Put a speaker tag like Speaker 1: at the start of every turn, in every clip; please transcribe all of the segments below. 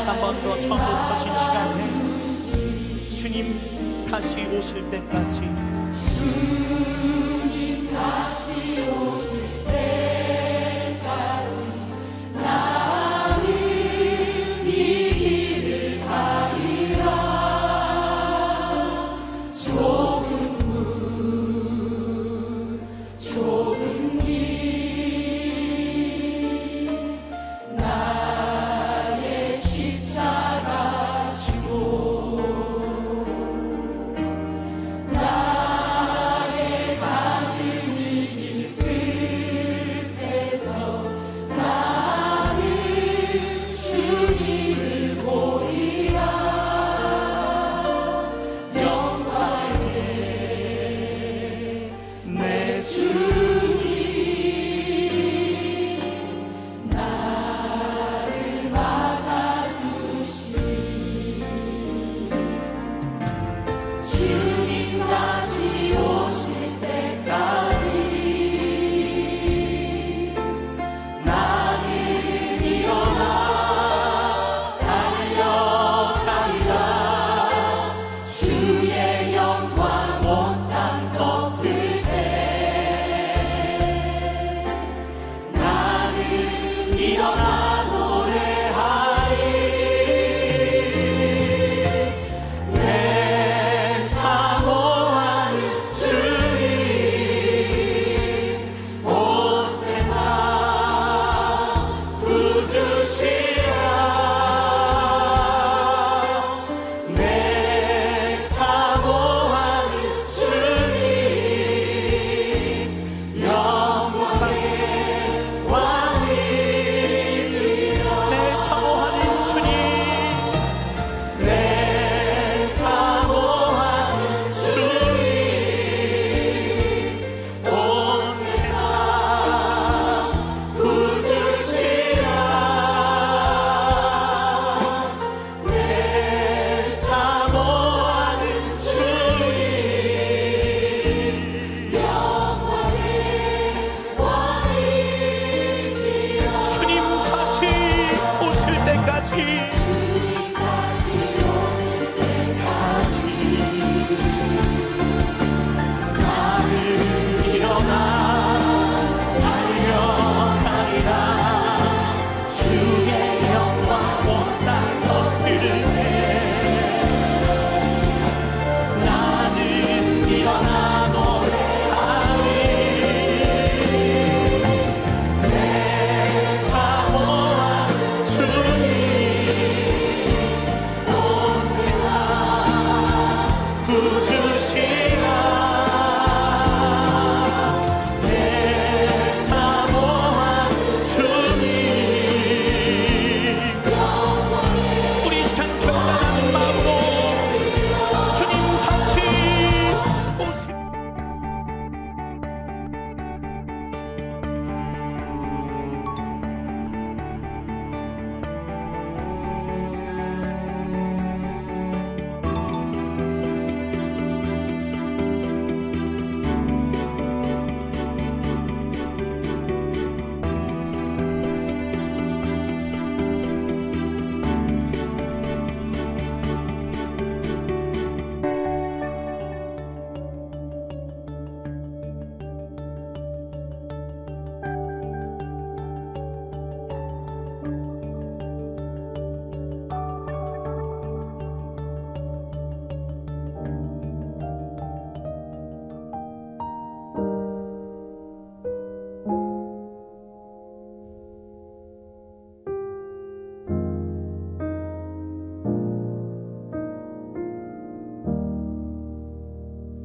Speaker 1: 한 번 더 처음부터 진실하게 주님 다시 오실 때까지
Speaker 2: 주님 다시 오실 때까지 나는 이 길을 가리라. 좁은 문 좁은 길 나의 십자가 지고 나의 가는 이 길 끝에서 나는 주님을 보리라. 영광의
Speaker 1: 내 주님
Speaker 2: 나를 맞아주시. 주님 다시 오실 때까지 나는 일어나 달려가리라. 주의 영광 온 땅 덮을 때 나는 일어나 노래하리. 내 사모하는 주님 온 세상 구주시라. 내 사모하는 주님 영광의 왕이시라. 내 사모하는 주님 내 사모하는 주님 온 세상 구주시라. 내 사모하는 주님 영광의 왕이시라. 주님 다시 오실 때까지 나는 일어나 달려가리라. 주의 영광 온 땅 덮을 때 나는 일어나 노래하리. 내 사모하는 주님 온 세상 구주시라. 내 사모하는 주님 우리 시간 경건하는 마음으로 주님 다시 오실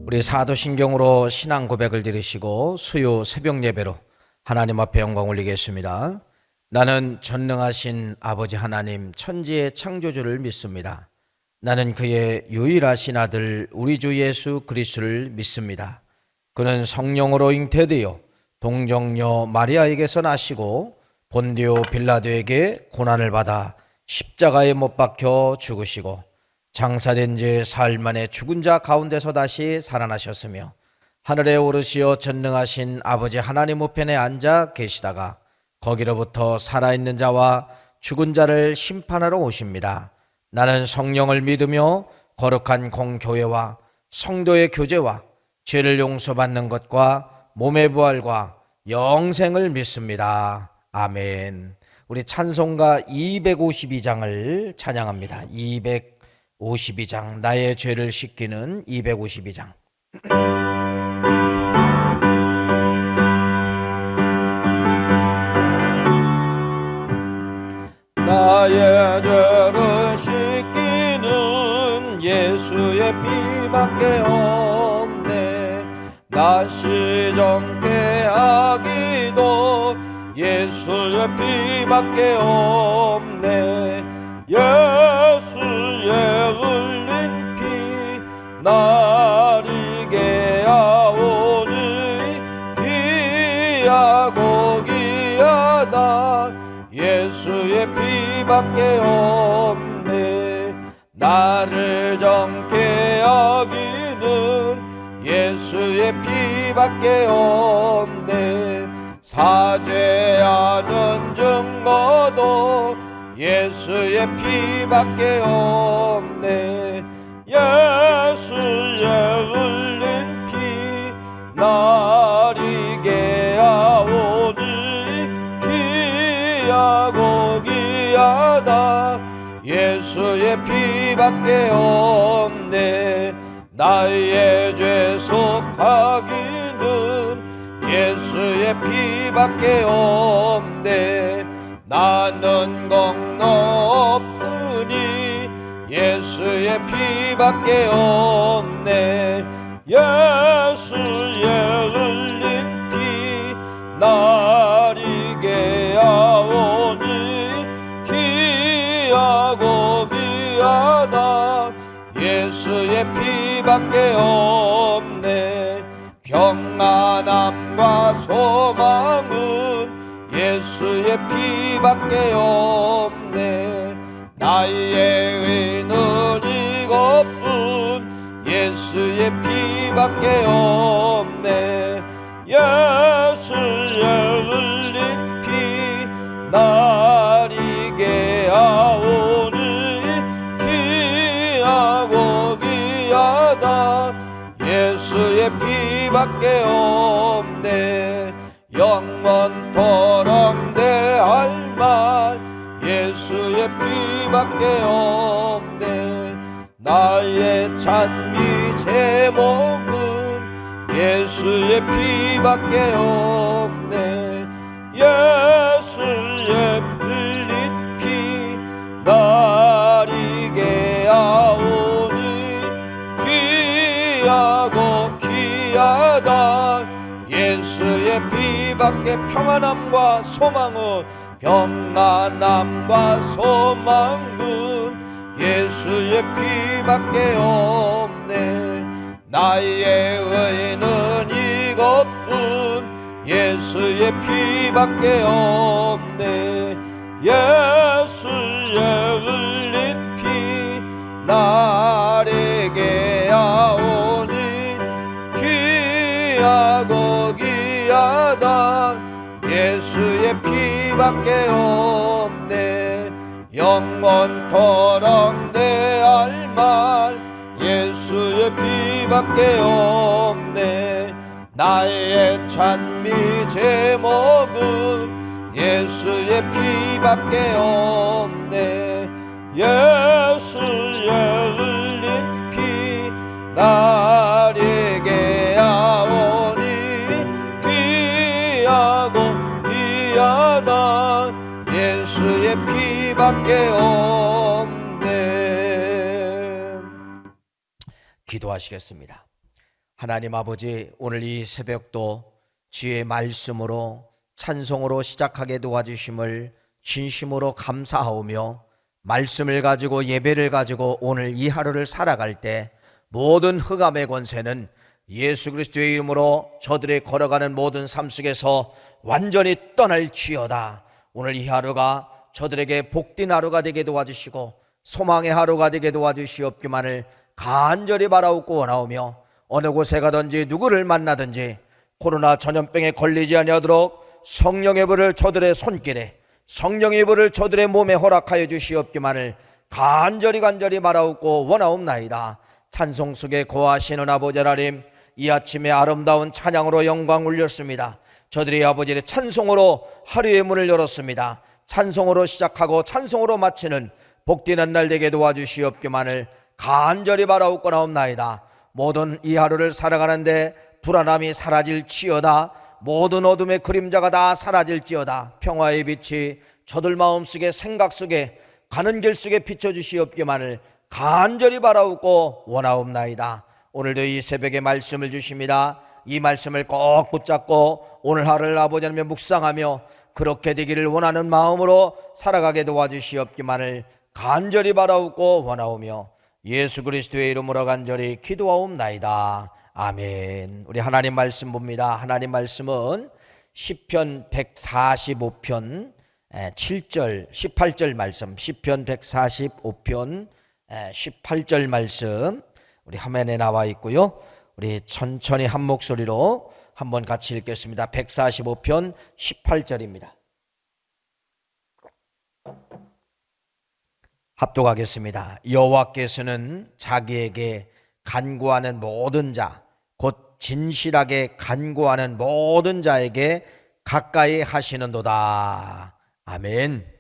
Speaker 3: 우리 사도신경으로 신앙 고백을 드리시고 수요 새벽 예배로 하나님 앞에 영광 올리겠습니다. 나는 전능하신 아버지 하나님 천지의 창조주를 믿습니다. 나는 그의 유일하신 아들 우리 주 예수 그리스도를 믿습니다. 그는 성령으로 잉태되어 동정녀 마리아에게서 나시고 본디오 빌라도에게 고난을 받아 십자가에 못 박혀 죽으시고 장사된 지 사흘 만에 죽은 자 가운데서 다시 살아나셨으며 하늘에 오르시어 전능하신 아버지 하나님 우편에 앉아 계시다가 거기로부터 살아있는 자와 죽은 자를 심판하러 오십니다. 나는 성령을 믿으며 거룩한 공교회와 성도의 교제와 죄를 용서받는 것과 몸의 부활과 영생을 믿습니다. 아멘. 우리 찬송가 252장을 찬양합니다. 252장, 나의 죄를 씻기는 252장. 나의 죄를 씻기는 예수의 피밖에 없네. 다시 정케 하기도 예수의 피밖에 없네. 예수의 흘린 피 나리게 하오니 귀하고 귀하다. 예수의 피밖에 없네. 나를 정케 하기는 예수의 피밖에 없네. 사죄하는 증거도 예수의 피밖에 없네. 예수의 흘린 피 나리게 하오니 귀하고 귀하다. 예수의 피밖에 없네. 나의 죄 속하기는 예수의 피밖에 없네. 나는 공로 없으니 예수의 피밖에 없네. 예수의 흘린 피 나리게 하오니 귀하고 귀하다. 예수의 피밖에 없네. 평안함과 소망은 예수의 피밖에 없네. 나의 의는 이것뿐 예수의 피밖에 없네. 예수의 흘린 피 나리게 하오니 귀하고 귀하다. 예수의 피밖에 없네. 영원토록 내 할 말 예수의 피밖에 없네. 나의 찬미 제목은 예수의 피밖에 없네. 예수의 흘린 피 나리게 하오니 귀하고 귀하다. 예수의 피밖에 평안함과 소망은 평안함과 소망은 예수의 피밖에 없네. 나의 의는 이것뿐 예수의 피밖에 없네. 예수의 흘린 피 나리게 하오니 귀하고 귀하다. 예수의 피밖에 없네. 영원토록 내 할 말 예수의 피밖에 없네. 나의 찬미 제목은 예수의 피밖에 없네. 예수의 흘린 피 나리게 하오니 귀하고 귀하다. 예수의 피밖에 없네. 기도하시겠습니다. 하나님 아버지, 오늘 이 새벽도 주의 말씀으로 찬송으로 시작하게 도와주심을 진심으로 감사하오며, 말씀을 가지고 예배를 가지고 오늘 이 하루를 살아갈 때 모든 흑암의 권세는 예수 그리스도의 이름으로 저들이 걸어가는 모든 삶 속에서 완전히 떠날지어다. 오늘 이 하루가 저들에게 복된 하루가 되게 도와주시고 소망의 하루가 되게 도와주시옵기만을 간절히 바라옵고 원하오며, 어느 곳에 가든지 누구를 만나든지 코로나 전염병에 걸리지 아니하도록 성령의 불을 저들의 손길에 성령의 불을 저들의 몸에 허락하여 주시옵기만을 간절히 바라옵고 원하옵나이다. 찬송 속에 거하시는 아버지 하나님, 이 아침에 아름다운 찬양으로 영광 올렸습니다. 저들이 아버지의 찬송으로 하루의 문을 열었습니다. 찬송으로 시작하고 찬송으로 마치는 복되는 날 되게 도와주시옵기만을 간절히 바라옵고나옵나이다. 모든 이 하루를 살아가는데 불안함이 사라질지어다. 모든 어둠의 그림자가 다 사라질지어다. 평화의 빛이 저들 마음속에 생각 속에 가는 길 속에 비춰주시옵기만을 간절히 바라옵고 원하옵나이다. 오늘도 이 새벽에 말씀을 주십니다. 이 말씀을 꼭 붙잡고 오늘 하루를 아버지 하나님 묵상하며 그렇게 되기를 원하는 마음으로 살아가게 도와주시옵기만을 간절히 바라옵고 원하오며 예수 그리스도의 이름으로 간절히 기도하옵나이다. 아멘. 우리 하나님 말씀 봅니다. 하나님 말씀은 시편 145편 7절 18절 말씀, 시편 145편 18절 말씀 우리 화면에 나와 있고요. 우리 천천히 한 목소리로 한번 같이 읽겠습니다. 145편 18절입니다. 합독하겠습니다. 여호와께서는 자기에게 간구하는 모든 자, 곧 진실하게 간구하는 모든 자에게 가까이 하시는도다. 아멘.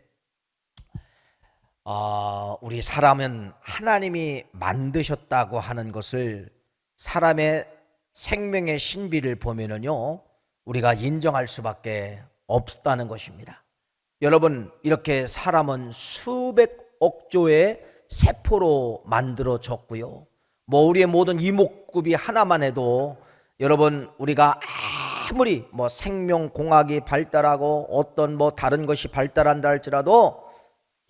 Speaker 3: 우리 사람은 하나님이 만드셨다고 하는 것을, 사람의 생명의 신비를 보면은요, 우리가 인정할 수밖에 없다는 것입니다. 여러분, 이렇게 사람은 수백억 조의 세포로 만들어졌고요, 우리의 모든 이목구비 하나만 해도 여러분, 우리가 아무리 생명공학이 발달하고 어떤 다른 것이 발달한다 할지라도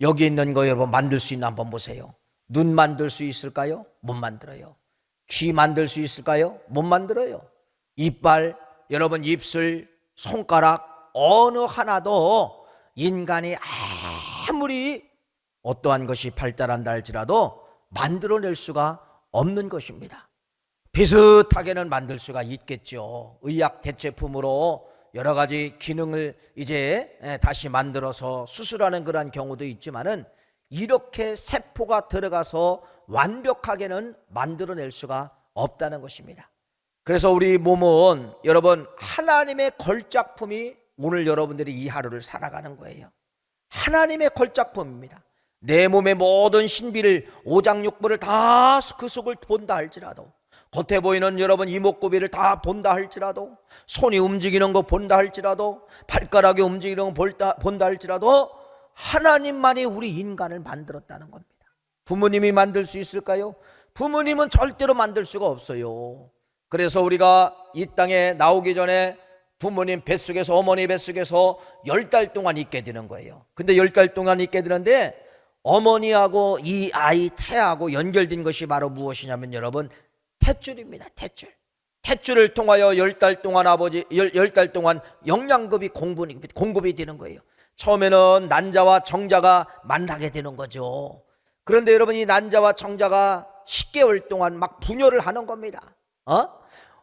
Speaker 3: 여기 있는 거 여러분 만들 수 있나 한번 보세요. 눈 만들 수 있을까요? 못 만들어요. 귀 만들 수 있을까요? 못 만들어요. 이빨, 여러분 입술, 손가락 어느 하나도 인간이 아무리 어떠한 것이 발달한다 할지라도 만들어낼 수가 없는 것입니다. 비슷하게는 만들 수가 있겠죠. 의학 대체품으로 여러 가지 기능을 이제 다시 만들어서 수술하는 그런 경우도 있지만은 이렇게 세포가 들어가서 완벽하게는 만들어낼 수가 없다는 것입니다. 그래서 우리 몸은 여러분 하나님의 걸작품이 오늘 여러분들이 이 하루를 살아가는 거예요. 하나님의 걸작품입니다. 내 몸의 모든 신비를, 오장육부를 다 그 속을 본다 할지라도, 겉에 보이는 여러분 이목구비를 다 본다 할지라도, 손이 움직이는 거 본다 할지라도, 발가락이 움직이는 거 본다 할지라도 하나님만이 우리 인간을 만들었다는 겁니다. 부모님이 만들 수 있을까요? 부모님은 절대로 만들 수가 없어요. 그래서 우리가 이 땅에 나오기 전에 부모님 뱃속에서, 어머니 뱃속에서 10달 동안 있게 되는 거예요. 근데 10달 동안 있게 되는데 어머니하고 이 아이 태하고 연결된 것이 바로 무엇이냐면 여러분 탯줄입니다. 탯줄을 통하여 10달 동안 10달 동안 영양급이 공급이 되는 거예요. 처음에는 난자와 정자가 만나게 되는 거죠. 그런데 여러분 이 난자와 정자가 10개월 동안 막 분열을 하는 겁니다.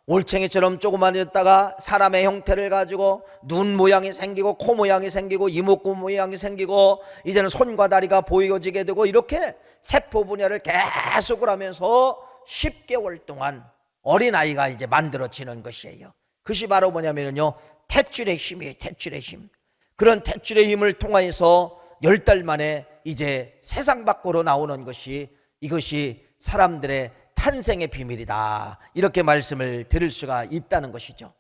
Speaker 3: 올챙이처럼 조그만했다가 사람의 형태를 가지고 눈 모양이 생기고 코 모양이 생기고 이목구 모양이 생기고 이제는 손과 다리가 보여지게 되고 이렇게 세포 분열을 계속을 하면서 10개월 동안 어린아이가 이제 만들어지는 것이에요. 그것이 바로 뭐냐면요, 탯줄의 힘이에요. 탯줄의 힘. 그런 탯줄의 힘을 통하여서 10달 만에 이제 세상 밖으로 나오는 것이, 이것이 사람들의 탄생의 비밀이다, 이렇게 말씀을 드릴 수가 있다는 것이죠.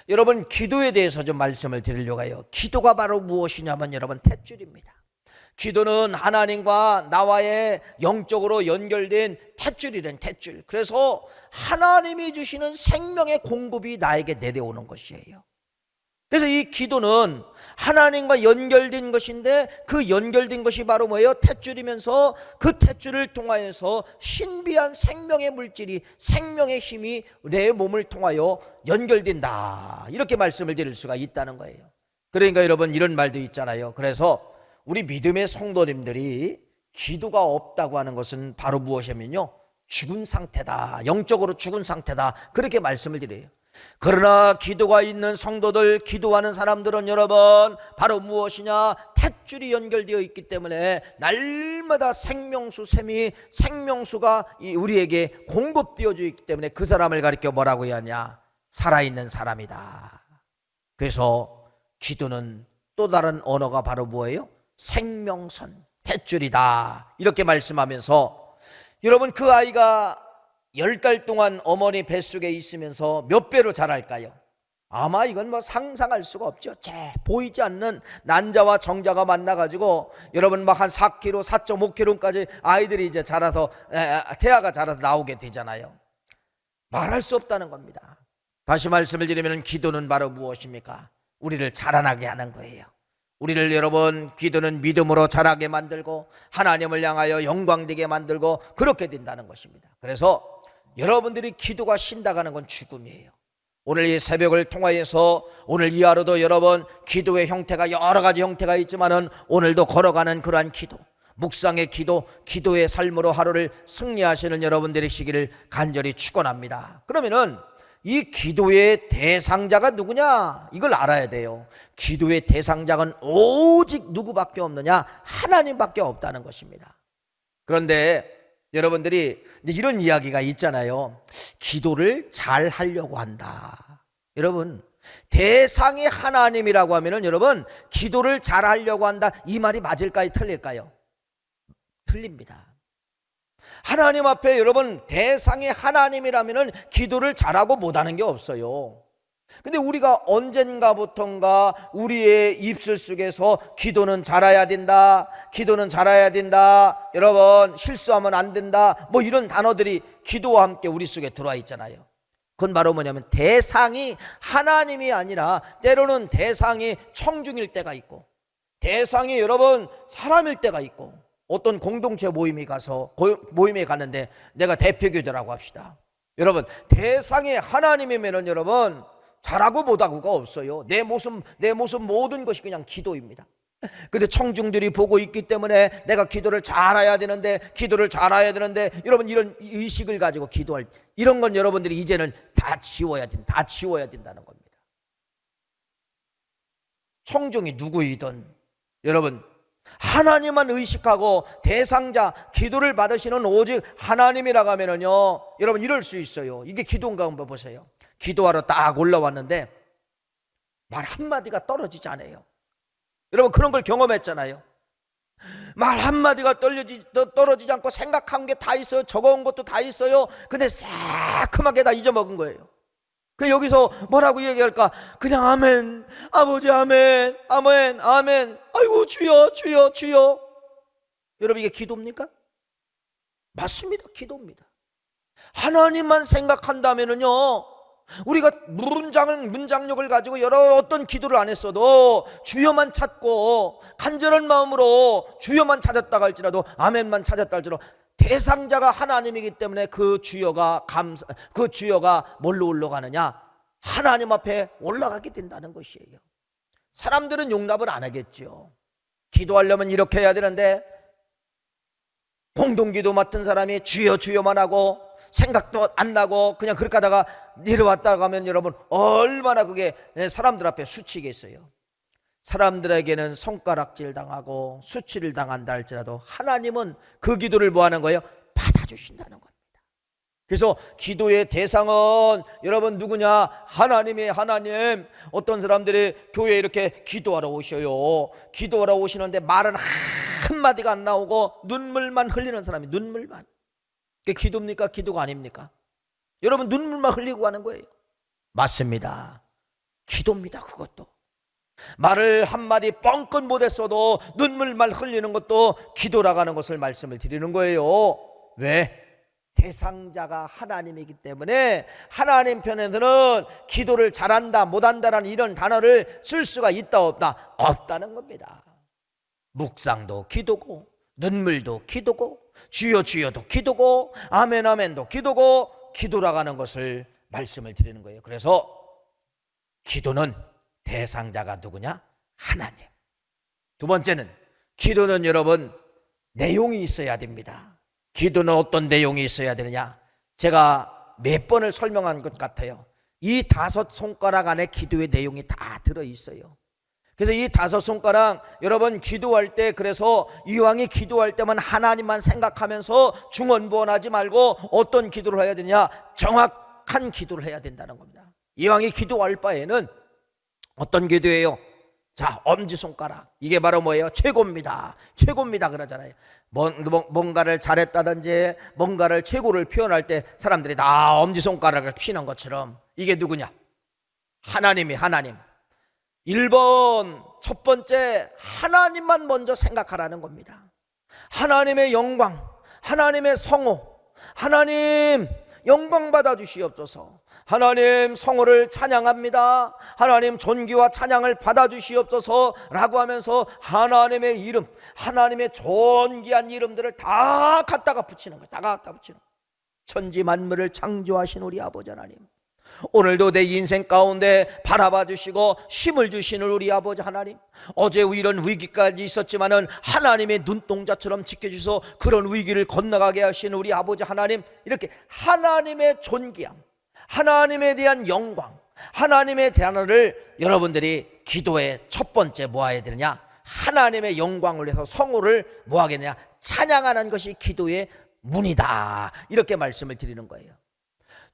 Speaker 3: 여러분 기도에 대해서 좀 말씀을 드리려고 해요. 기도가 바로 무엇이냐면 여러분 탯줄입니다. 기도는 하나님과 나와의 영적으로 연결된 탯줄이란 탯줄. 그래서 하나님이 주시는 생명의 공급이 나에게 내려오는 것이에요. 그래서 이 기도는 하나님과 연결된 것인데 그 연결된 것이 바로 뭐예요? 탯줄이면서 그 탯줄을 통하여서 신비한 생명의 물질이, 생명의 힘이 내 몸을 통하여 연결된다, 이렇게 말씀을 드릴 수가 있다는 거예요. 그러니까 여러분 이런 말도 있잖아요. 그래서 우리 믿음의 성도님들이 기도가 없다고 하는 것은 바로 무엇이냐면요, 죽은 상태다, 영적으로 죽은 상태다, 그렇게 말씀을 드려요. 그러나 기도가 있는 성도들, 기도하는 사람들은 여러분 바로 무엇이냐? 탯줄이 연결되어 있기 때문에 날마다 생명수 샘이, 생명수가 우리에게 공급되어져 있기 때문에 그 사람을 가리켜 뭐라고 해야 하냐? 살아있는 사람이다. 그래서 기도는 또 다른 언어가 바로 뭐예요? 생명선, 탯줄이다. 이렇게 말씀하면서 여러분, 그 아이가 10달 동안 어머니 뱃속에 있으면서 몇 배로 자랄까요? 아마 이건 뭐 상상할 수가 없죠. 보이지 않는 난자와 정자가 만나가지고 여러분 막 한 4kg, 4.5kg까지 아이들이 이제 자라서, 태아가 자라서 나오게 되잖아요. 말할 수 없다는 겁니다. 다시 말씀을 드리면 기도는 바로 무엇입니까? 우리를 자라나게 하는 거예요. 우리를 여러분, 기도는 믿음으로 자라게 만들고 하나님을 향하여 영광되게 만들고 그렇게 된다는 것입니다. 그래서 여러분들이 기도가 쉰다가는 건 죽음이에요. 오늘 이 새벽을 통하여서 오늘 이 하루도 여러분 기도의 형태가 여러 가지 형태가 있지만은 오늘도 걸어가는 그러한 기도, 묵상의 기도, 기도의 삶으로 하루를 승리하시는 여러분들이시기를 간절히 축원합니다. 그러면은 이 기도의 대상자가 누구냐? 이걸 알아야 돼요. 기도의 대상자는 오직 누구밖에 없느냐? 하나님밖에 없다는 것입니다. 그런데 여러분들이 이제 이런 이야기가 있잖아요. 기도를 잘 하려고 한다. 여러분, 대상이 하나님이라고 하면은 여러분, 기도를 잘 하려고 한다. 이 말이 맞을까요? 틀릴까요? 틀립니다. 하나님 앞에 여러분, 대상이 하나님이라면은 기도를 잘하고 못하는 게 없어요. 근데 우리가 언젠가부턴가 우리의 입술 속에서 기도는 잘해야 된다, 기도는 잘해야 된다, 여러분 실수하면 안 된다, 뭐 이런 단어들이 기도와 함께 우리 속에 들어와 있잖아요. 그건 바로 뭐냐면 대상이 하나님이 아니라 때로는 대상이 청중일 때가 있고 대상이 여러분 사람일 때가 있고, 어떤 공동체 모임에 갔는데 내가 대표교도라고 합시다. 여러분, 대상이 하나님이면은 여러분 잘하고 못하고가 없어요. 내 모습 모든 것이 그냥 기도입니다. 근데 청중들이 보고 있기 때문에 내가 기도를 잘해야 되는데 여러분 이런 의식을 가지고 기도할, 이런 건 여러분들이 이제는 다 지워야 된다는 겁니다. 청중이 누구이든 여러분 하나님만 의식하고 대상자, 기도를 받으시는 오직 하나님이라고 하면은요, 여러분 이럴 수 있어요. 이게 기도인가 한번 보세요. 기도하러 딱 올라왔는데 말 한마디가 떨어지지 않아요. 여러분 그런 걸 경험했잖아요. 말 한마디가 떨어지지 않고 생각한 게 다 있어요. 적어온 것도 다 있어요. 근데 새콤하게 다 잊어먹은 거예요. 그 여기서 뭐라고 얘기할까? 그냥 아멘, 아버지 아멘, 아멘, 아멘. 아이고 주여, 주여, 주여. 여러분 이게 기도입니까? 맞습니다. 기도입니다. 하나님만 생각한다면은요, 우리가 문장력을 가지고 여러 어떤 기도를 안 했어도 주여만 찾고 간절한 마음으로 주여만 찾았다 할지라도, 아멘만 찾았다 할지라도 대상자가 하나님이기 때문에 그 주여가 뭘로 올라가느냐? 하나님 앞에 올라가게 된다는 것이에요. 사람들은 용납을 안 하겠죠. 기도하려면 이렇게 해야 되는데 공동기도 맡은 사람이 주여 주여만 하고 생각도 안 나고 그냥 그렇게 하다가 내려왔다 가면 여러분 얼마나 그게 사람들 앞에 수치겠어요. 사람들에게는 손가락질 당하고 수치를 당한다 할지라도 하나님은 그 기도를 뭐 하는 거예요? 받아주신다는 겁니다. 그래서 기도의 대상은 여러분 누구냐? 하나님이에요. 하나님. 어떤 사람들이 교회에 이렇게 기도하러 오셔요. 기도하러 오시는데 말은 한마디가 안 나오고 눈물만 흘리는 사람이, 눈물만. 그게 기도입니까? 기도가 아닙니까? 여러분 눈물만 흘리고 가는 거예요. 맞습니다. 기도입니다. 그것도 말을 한마디 뻥끗 못했어도 눈물만 흘리는 것도 기도라고 하는 것을 말씀을 드리는 거예요. 왜? 대상자가 하나님이기 때문에 하나님 편에서는 기도를 잘한다 못한다라는 이런 단어를 쓸 수가 있다 없다? 없다는 겁니다. 묵상도 기도고 눈물도 기도고 주여 주여도 기도고 아멘 아멘도 기도고 기도라고 하는 것을 말씀을 드리는 거예요. 그래서 기도는 대상자가 누구냐? 하나님. 두 번째는 기도는 여러분 내용이 있어야 됩니다. 기도는 어떤 내용이 있어야 되느냐? 제가 몇 번을 설명한 것 같아요. 이 5손가락 안에 기도의 내용이 다 들어있어요. 그래서 이 5손가락 여러분 기도할 때, 그래서 이왕이 기도할 때만 하나님만 생각하면서 중언부언하지 말고 어떤 기도를 해야 되냐, 정확한 기도를 해야 된다는 겁니다. 이왕이 기도할 바에는 어떤 기도예요? 자, 엄지손가락, 이게 바로 뭐예요? 최고입니다, 최고입니다 그러잖아요. 뭔가를 잘했다든지 뭔가를 최고를 표현할 때 사람들이 다 엄지손가락을 피는 것처럼, 이게 누구냐? 하나님. 1번 첫 번째, 하나님만 먼저 생각하라는 겁니다. 하나님의 영광, 하나님의 성호, 하나님 영광 받아 주시옵소서. 하나님 성호를 찬양합니다. 하나님 존귀와 찬양을 받아 주시옵소서 라고 하면서 하나님의 이름, 하나님의 존귀한 이름들을 다 갖다가 붙이는 거예요. 다 갖다 붙이는 거예요. 천지 만물을 창조하신 우리 아버지 하나님, 오늘도 내 인생 가운데 바라봐 주시고 힘을 주시는 우리 아버지 하나님, 어제 이런 위기까지 있었지만은 하나님의 눈동자처럼 지켜주셔서 그런 위기를 건너가게 하시는 우리 아버지 하나님, 이렇게 하나님의 존귀함, 하나님에 대한 영광, 하나님의 대하나를 여러분들이 기도의 첫 번째 뭐 해야 되느냐? 하나님의 영광을 위해서 성호를 뭐 하겠느냐? 찬양하는 것이 기도의 문이다, 이렇게 말씀을 드리는 거예요.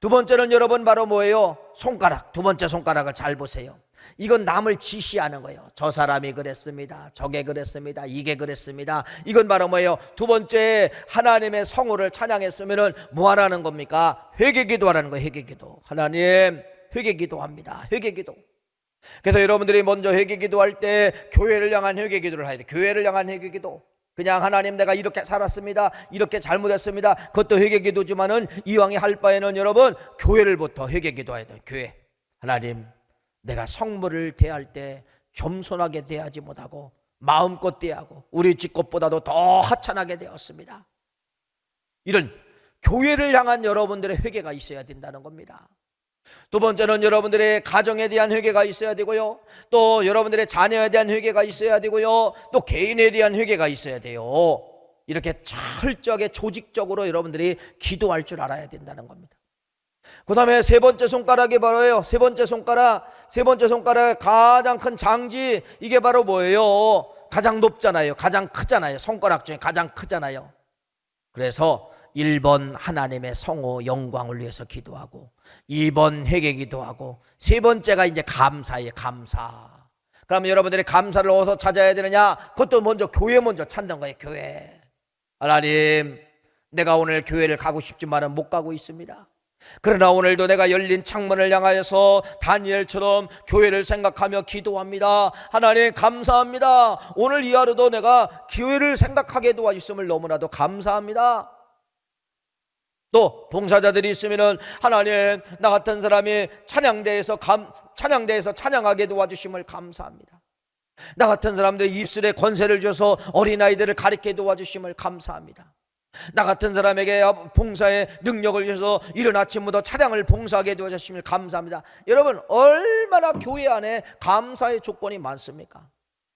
Speaker 3: 두 번째는 여러분 바로 뭐예요? 손가락. 두 번째 손가락을 잘 보세요. 이건 남을 지시하는 거예요. 저 사람이 그랬습니다, 저게 그랬습니다, 이게 그랬습니다. 이건 바로 뭐예요? 두 번째, 하나님의 성호를 찬양했으면 뭐 하라는 겁니까? 회개기도 하라는 거예요. 회개기도. 하나님 회개기도합니다, 회개기도. 그래서 여러분들이 먼저 회개기도 할 때 교회를 향한 회개기도를 해야 돼요. 교회를 향한 회개기도. 그냥 하나님 내가 이렇게 살았습니다, 이렇게 잘못했습니다, 그것도 회개기도지만은 이왕에 할 바에는 여러분 교회를부터 회개기도해야 돼요. 교회. 하나님, 내가 성물을 대할 때 겸손하게 대하지 못하고 마음껏 대하고 우리 집 것보다도 더 하찮게 되었습니다. 이런 교회를 향한 여러분들의 회개가 있어야 된다는 겁니다. 두 번째는 여러분들의 가정에 대한 회개가 있어야 되고요, 또 여러분들의 자녀에 대한 회개가 있어야 되고요, 또 개인에 대한 회개가 있어야 돼요. 이렇게 철저하게 조직적으로 여러분들이 기도할 줄 알아야 된다는 겁니다. 그 다음에 세 번째 손가락이 바로요, 세 번째 손가락의 가장 큰 장지, 이게 바로 뭐예요? 가장 높잖아요, 가장 크잖아요, 손가락 중에 가장 크잖아요. 그래서 1번 하나님의 성호 영광을 위해서 기도하고, 2번 회개 기도하고, 세 번째가 이제 감사예요. 감사. 그러면 여러분들이 감사를 어디서 찾아야 되느냐? 그것도 먼저 교회 먼저 찾는 거예요. 교회. 하나님, 내가 오늘 교회를 가고 싶지만은 못 가고 있습니다. 그러나 오늘도 내가 열린 창문을 향하여서 다니엘처럼 교회를 생각하며 기도합니다. 하나님 감사합니다. 오늘 이 하루도 내가 교회를 생각하게 도와주심을 너무나도 감사합니다. 또 봉사자들이 있으면은 하나님, 나 같은 사람이 찬양대에서 찬양하게 도와주심을 감사합니다. 나 같은 사람들이 입술에 권세를 줘서 어린아이들을 가르쳐 도와주심을 감사합니다. 나 같은 사람에게 봉사의 능력을 줘서 이른 아침부터 찬양을 봉사하게 도와주심을 감사합니다. 여러분, 얼마나 교회 안에 감사의 조건이 많습니까?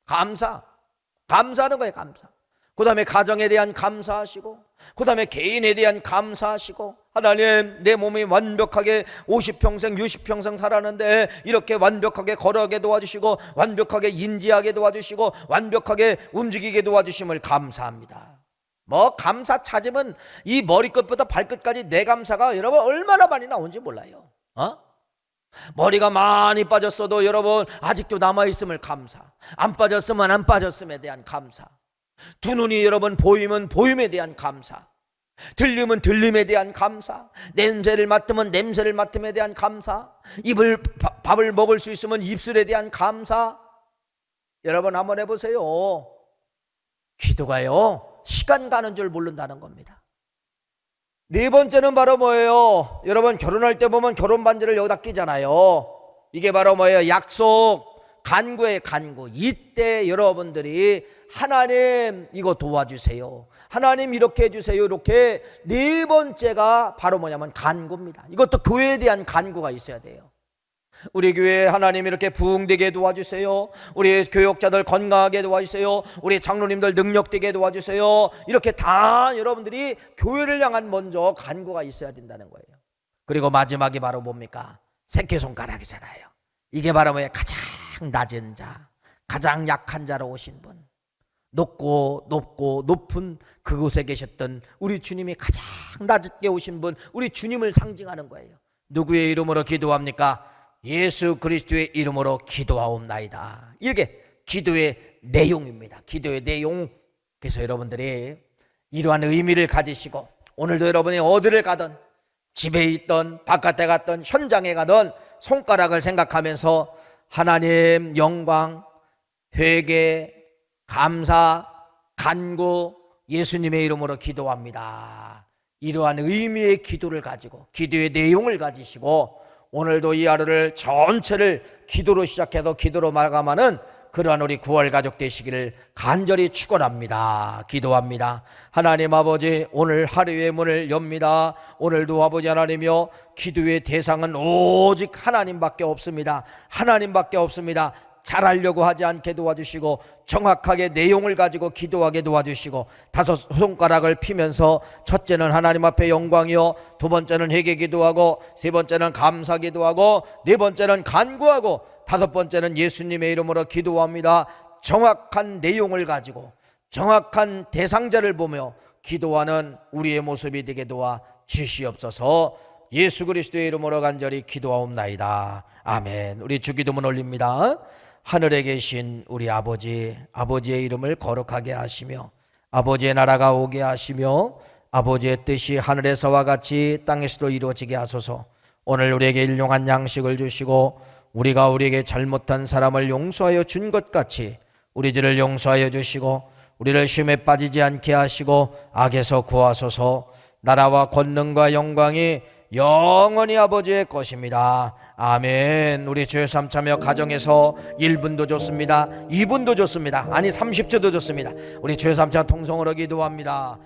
Speaker 3: 감사하는 거예요. 감사. 그 다음에 가정에 대한 감사하시고, 그 다음에 개인에 대한 감사하시고, 하나님, 내 몸이 완벽하게 50평생 60평생 살았는데 이렇게 완벽하게 걸어가게 도와주시고, 완벽하게 인지하게 도와주시고, 완벽하게 움직이게 도와주심을 감사합니다. 뭐 감사 찾으면 이 머리끝부터 발끝까지 내 감사가 여러분 얼마나 많이 나온지 몰라요. 머리가 많이 빠졌어도 여러분 아직도 남아있음을 감사, 안 빠졌으면 안 빠졌음에 대한 감사, 두 눈이 여러분 보이면 보임에 대한 감사, 들리면 들림에 대한 감사, 냄새를 맡으면 냄새를 맡음에 대한 감사, 밥을 먹을 수 있으면 입술에 대한 감사. 여러분 한번 해보세요. 기도가요 시간 가는 줄 모른다는 겁니다. 네 번째는 바로 뭐예요? 여러분 결혼할 때 보면 결혼 반지를 여기다 끼잖아요. 이게 바로 뭐예요? 약속, 간구의 간구. 이때 여러분들이 하나님 이거 도와주세요, 하나님 이렇게 해주세요, 이렇게 네 번째가 바로 뭐냐면 간구입니다. 이것도 교회에 대한 간구가 있어야 돼요. 우리 교회 하나님 이렇게 부흥되게 도와주세요, 우리 교역자들 건강하게 도와주세요, 우리 장로님들 능력되게 도와주세요. 이렇게 다 여러분들이 교회를 향한 먼저 간구가 있어야 된다는 거예요. 그리고 마지막이 바로 뭡니까? 새끼손가락이잖아요. 이게 바로 뭐예요? 가장 낮은 자, 가장 약한 자로 오신 분, 높고 높은 그곳에 계셨던 우리 주님이 가장 낮게 오신 분, 우리 주님을 상징하는 거예요. 누구의 이름으로 기도합니까? 예수 그리스도의 이름으로 기도하옵나이다. 이게 기도의 내용입니다. 기도의 내용. 그래서 여러분들이 이러한 의미를 가지시고 오늘도 여러분이 어디를 가든, 집에 있던 바깥에 갔던 현장에 가든 손가락을 생각하면서 하나님 영광, 회개, 감사, 간구, 예수님의 이름으로 기도합니다. 이러한 의미의 기도를 가지고, 기도의 내용을 가지시고 오늘도 이 하루를 전체를 기도로 시작해서 기도로 마감하는 그러한 우리 9월 가족 되시기를 간절히 축원합니다. 기도합니다. 하나님 아버지, 오늘 하루의 문을 엽니다. 오늘도 아버지 하나님이여, 기도의 대상은 오직 하나님밖에 없습니다. 하나님밖에 없습니다. 잘하려고 하지 않게 도와주시고 정확하게 내용을 가지고 기도하게 도와주시고, 5 손가락을 피면서 첫째는 하나님 앞에 영광이요, 2번째는 회개 기도하고, 3번째는 감사 기도하고, 4번째는 간구하고, 5번째는 예수님의 이름으로 기도합니다. 정확한 내용을 가지고 정확한 대상자를 보며 기도하는 우리의 모습이 되게 도와 주시옵소서. 예수 그리스도의 이름으로 간절히 기도하옵나이다. 아멘. 우리 주기도문 올립니다. 하늘에 계신 우리 아버지, 아버지의 이름을 거룩하게 하시며 아버지의 나라가 오게 하시며 아버지의 뜻이 하늘에서와 같이 땅에서도 이루어지게 하소서. 오늘 우리에게 일용할 양식을 주시고 우리가 우리에게 잘못한 사람을 용서하여 준 것 같이 우리 죄를 용서하여 주시고 우리를 시험에 빠지지 않게 하시고 악에서 구하소서. 나라와 권능과 영광이 영원히 아버지의 것입니다. 아멘. 우리 주여 삼차며 가정에서 1분도 좋습니다. 2분도 좋습니다. 아니 30초도 좋습니다. 우리 주여 삼차 통성으로 기도합니다.